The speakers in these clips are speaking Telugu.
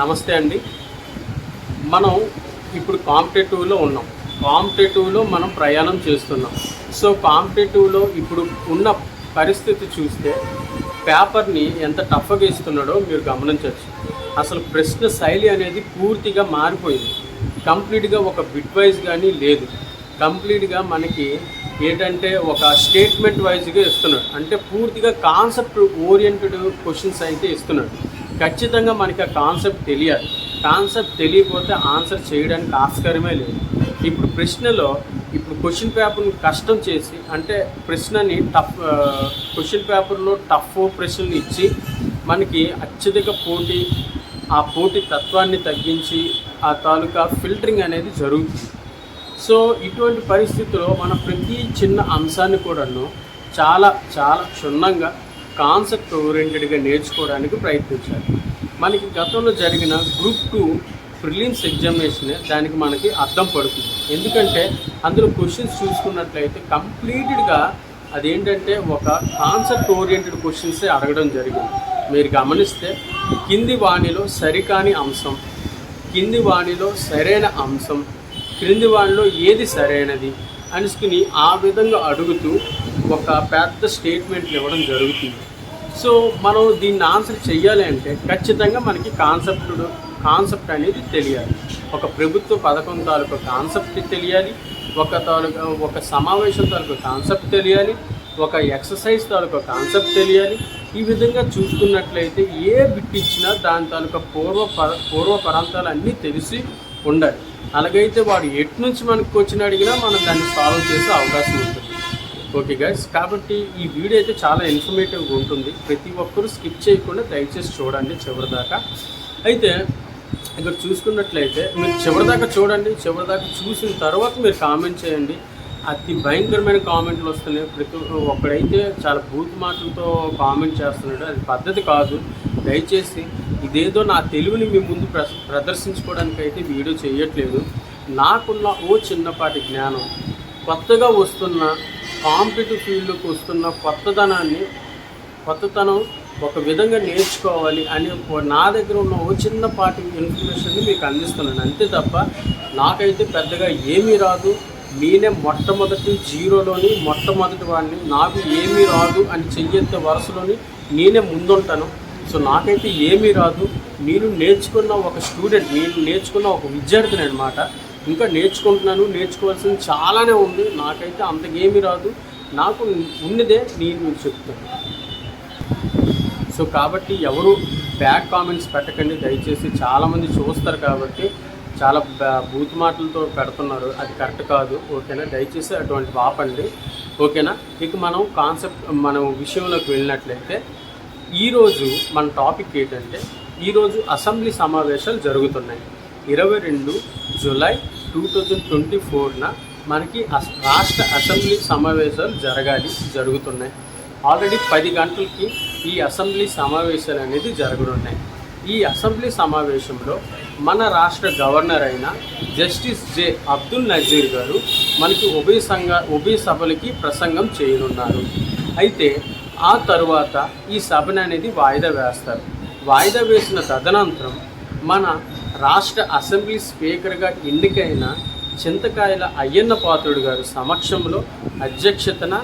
నమస్తే అండి. మనం ఇప్పుడు కాంపిటేటివ్లో ఉన్నాం. కాంపిటేటివ్లో మనం ప్రయాణం చేస్తున్నాం. సో కాంపిటేటివ్లో ఇప్పుడు ఉన్న పరిస్థితి చూస్తే పేపర్ని ఎంత టఫ్గా ఇస్తున్నాడో మీరు గమనించవచ్చు. అసలు ప్రశ్న శైలి అనేది పూర్తిగా మారిపోయింది. కంప్లీట్గా ఒక బిట్ వైజ్ కానీ లేదు. కంప్లీట్గా మనకి ఏంటంటే ఒక స్టేట్మెంట్ వైజ్గా ఇస్తున్నాడు. అంటే పూర్తిగా కాన్సెప్ట్ ఓరియంటెడ్ క్వశ్చన్స్ అయితే ఇస్తున్నాడు. ఖచ్చితంగా మనకి ఆ కాన్సెప్ట్ తెలియాలి. కాన్సెప్ట్ తెలియకపోతే ఆన్సర్ చేయడానికి ఆస్కారమే లేదు. ఇప్పుడు ప్రశ్నలో క్వశ్చన్ పేపర్ని కష్టం చేసి, అంటే ప్రశ్నని క్వశ్చన్ పేపర్లో టఫ్ ప్రశ్నలు ఇచ్చి మనకి అత్యధిక పోటీ, ఆ పోటీ తత్వాన్ని తగ్గించి ఆ తాలూకా ఫిల్టరింగ్ అనేది జరుగుతుంది. సో ఇటువంటి పరిస్థితుల్లో మనం ప్రతి చిన్న అంశాన్ని కూడాను చాలా చాలా క్షుణ్ణంగా కాన్సెప్ట్ ఓరియంటెడ్గా నేర్చుకోవడానికి ప్రయత్నించాలి. మనకి గతంలో జరిగిన గ్రూప్ 2 ప్రిలిమ్స్ ఎగ్జామినేషన్ దానికి మనకి అర్థం పడుతుంది. ఎందుకంటే అందులో క్వశ్చన్స్ చూసుకున్నట్లయితే కంప్లీటెడ్గా అదేంటంటే ఒక కాన్సెప్ట్ ఓరియంటెడ్ క్వశ్చన్సే అడగడం జరిగింది. మీరు గమనిస్తే కింది వాణిలో సరికాని అంశం, కింది వాణిలో సరైన అంశం, క్రింది వాణిలో ఏది సరైనది అనుకుని ఆ విధంగా అడుగుతూ ఒక పెద్ద స్టేట్మెంట్లు ఇవ్వడం జరుగుతుంది. సో మనం దీన్ని ఆన్సర్ చెయ్యాలి అంటే ఖచ్చితంగా మనకి కాన్సెప్ట్ అనేది తెలియాలి. ఒక ప్రభుత్వ పథకం తాలూకా కాన్సెప్ట్ తెలియాలి, ఒక సమావేశం తాలూకా కాన్సెప్ట్ తెలియాలి, ఒక ఎక్సర్సైజ్ తాలూకా కాన్సెప్ట్ తెలియాలి. ఈ విధంగా చూసుకున్నట్లయితే ఏ బిట్ ఇచ్చినా దాని తాలూకా పూర్వపరాంతాలు అన్నీ తెలిసి ఉండాలి. అలాగైతే వాడు ఎటు నుంచి మనకు క్వశ్చన్ అడిగినా మనం దాన్ని సాల్వ్ చేసే అవకాశం ఉంటుంది. ఓకే గైస్, కాబట్టి ఈ వీడియో అయితే చాలా ఇన్ఫర్మేటివ్గా ఉంటుంది. ప్రతి ఒక్కరూ స్కిప్ చేయకుండా దయచేసి చూడండి చివరిదాకా. అయితే ఇక్కడ చూసుకున్నట్లయితే మీరు చివరిదాకా చూడండి. చివరిదాకా చూసిన తర్వాత మీరు కామెంట్ చేయండి. అతి భయంకరమైన కామెంట్లు వస్తున్నాయి. ప్రతి ఒక్కడైతే చాలా బూత్ మాటలతో కామెంట్ చేస్తున్నాడు. అది పద్ధతి కాదు. దయచేసి ఇదేదో నా తెలివిని మీ ముందు ప్రదర్శించుకోవడానికి అయితే వీడియో చేయట్లేదు. నాకున్న ఓ చిన్నపాటి జ్ఞానం, కొత్తగా వస్తున్న కాంపిటేటివ్ ఫీల్డ్లోకి వస్తున్న కొత్తతనం ఒక విధంగా నేర్చుకోవాలి అని నా దగ్గర ఉన్న ఓ చిన్నపాటి ఇన్ఫర్మేషన్ని మీకు అందిస్తున్నాను. అంతే తప్ప నాకైతే పెద్దగా ఏమీ రాదు. నేనే మొట్టమొదటి జీరోలోని మొట్టమొదటి వాడిని. నాకు ఏమీ రాదు అని చెయ్యెత్తే వరుసలోని నేనే ముందుంటాను. సో నాకైతే ఏమీ రాదు. నేను నేర్చుకున్న ఒక స్టూడెంట్, నేను నేర్చుకున్న ఒక విద్యార్థిని అనమాట. ఇంకా నేర్చుకుంటున్నాను. నేర్చుకోవాల్సింది చాలానే ఉంది. నాకైతే అంతకేమీ రాదు. నాకు ఉన్నదే నేను మీకు చెప్తాను. సో కాబట్టి ఎవరు బ్యాడ్ కామెంట్స్ పెట్టకండి దయచేసి. చాలామంది చూస్తారు కాబట్టి చాలా బూత్ మాటలతో పెడుతున్నారు. అది కరెక్ట్ కాదు. ఓకేనా, దయచేసి అటువంటి ఆపండి. ఓకేనా. ఇక మనం విషయంలోకి వెళ్ళినట్లయితే ఈరోజు మన టాపిక్ ఏంటంటే, ఈరోజు అసెంబ్లీ సమావేశాలు జరుగుతున్నాయి. 22 జూలై 2024న మనకి రాష్ట్ర అసెంబ్లీ సమావేశాలు జరుగుతున్నాయి. ఆల్రెడీ 10 గంటలకి ఈ అసెంబ్లీ సమావేశాలు అనేది జరగనున్నాయి. ఈ అసెంబ్లీ సమావేశంలో మన రాష్ట్ర గవర్నర్ అయిన జస్టిస్ జె అబ్దుల్ నజీర్ గారు మనకి ఉభయ సభలకి ప్రసంగం చేయనున్నారు. అయితే ఆ తరువాత ఈ సభను అనేది వాయిదా వేస్తారు. వాయిదా వేసిన తదనంతరం మన రాష్ట్ర అసెంబ్లీ స్పీకర్గా ఎన్నికైన చింతకాయల అయ్యన్న పాత్రుడు గారు సమక్షంలో అధ్యక్షతన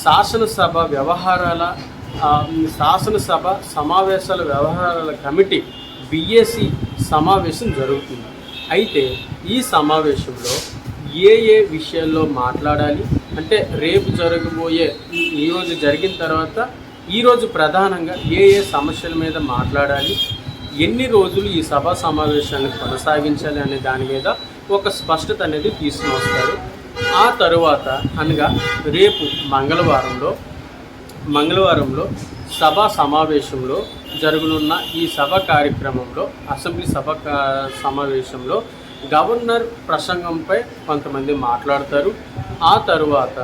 శాసనసభ సమావేశాల వ్యవహారాల కమిటీ BAC సమావేశం జరుగుతుంది. అయితే ఈ సమావేశంలో ఏ విషయాల్లో మాట్లాడాలి అంటే రేపు జరగబోయే, ఈరోజు జరిగిన తర్వాత ఈరోజు ప్రధానంగా ఏ సమస్యల మీద మాట్లాడాలి, ఎన్ని రోజులు ఈ సభా సమావేశాన్ని కొనసాగించాలి అనే దాని మీద ఒక స్పష్టత అనేది తీసుకుని వస్తారు. ఆ తరువాత అనగా రేపు మంగళవారంలో సభా సమావేశంలో జరగనున్న ఈ సభ కార్యక్రమంలో, అసెంబ్లీ సమావేశంలో గవర్నర్ ప్రసంగంపై కొంతమంది మాట్లాడతారు. ఆ తరువాత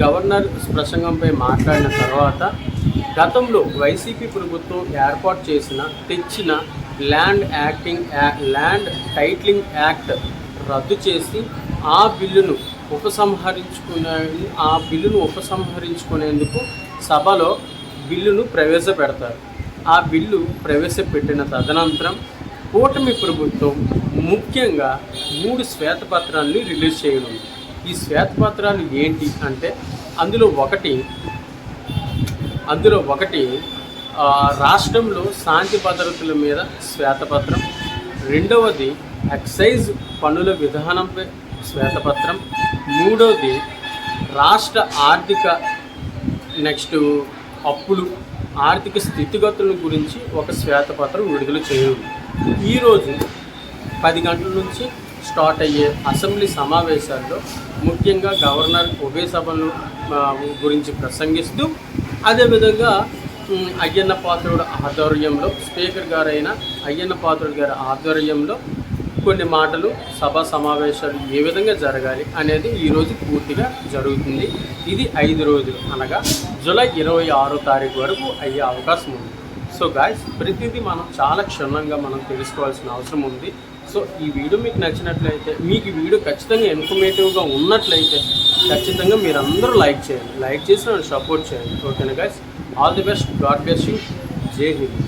గవర్నర్ ప్రసంగంపై మాట్లాడిన తర్వాత గతంలో వైసీపీ ప్రభుత్వం ఏర్పాటు తెచ్చిన ల్యాండ్ టైటిలింగ్ యాక్ట్ రద్దు చేసి ఆ బిల్లును ఉపసంహరించుకునేందుకు సభలో బిల్లును ప్రవేశపెడతారు. ఆ బిల్లు ప్రవేశపెట్టిన తదనంతరం కూటమి ప్రభుత్వం ముఖ్యంగా 3 శ్వేతపత్రాలని రిలీజ్ చేయనుంది. ఈ శ్వేతపత్రాలు ఏంటి అంటే అందులో ఒకటి రాష్ట్రంలో శాంతి భద్రతల మీద శ్వేతపత్రం, రెండవది ఎక్సైజ్ పన్నుల విధానంపై శ్వేతపత్రం, మూడవది రాష్ట్ర అప్పులు ఆర్థిక స్థితిగతుల గురించి ఒక శ్వేతపత్రం విడుదల చేయనుంది. ఈరోజు 10 గంటల నుంచి స్టార్ట్ అయ్యే అసెంబ్లీ సమావేశాల్లో ముఖ్యంగా గవర్నర్ ఉభయ సభలు గురించి ప్రసంగిస్తూ, అదేవిధంగా అయ్యన్న పాత్రుడు ఆధ్వర్యంలో స్పీకర్ గారైన అయ్యన్న పాత్రుడు గారి ఆధ్వర్యంలో కొన్ని మాటలు సభా సమావేశాలు ఏ విధంగా జరగాలి అనేది ఈరోజు పూర్తిగా జరుగుతుంది. ఇది 5 రోజులు, అనగా జూలై 26వ తారీఖు వరకు అయ్యే అవకాశం ఉంది. సో గాయ్స్, ప్రతిదీ మనం చాలా క్షుణ్ణంగా మనం తెలుసుకోవాల్సిన అవసరం ఉంది. సో ఈ వీడియో మీకు నచ్చినట్లయితే, మీకు ఈ వీడియో ఖచ్చితంగా ఇన్ఫర్మేటివ్గా ఉన్నట్లయితే ఖచ్చితంగా మీరందరూ లైక్ చేయండి. లైక్ చేసి నన్ను సపోర్ట్ చేయండి. ఓకేనా guys, all the best, God bless you, జై హింద్.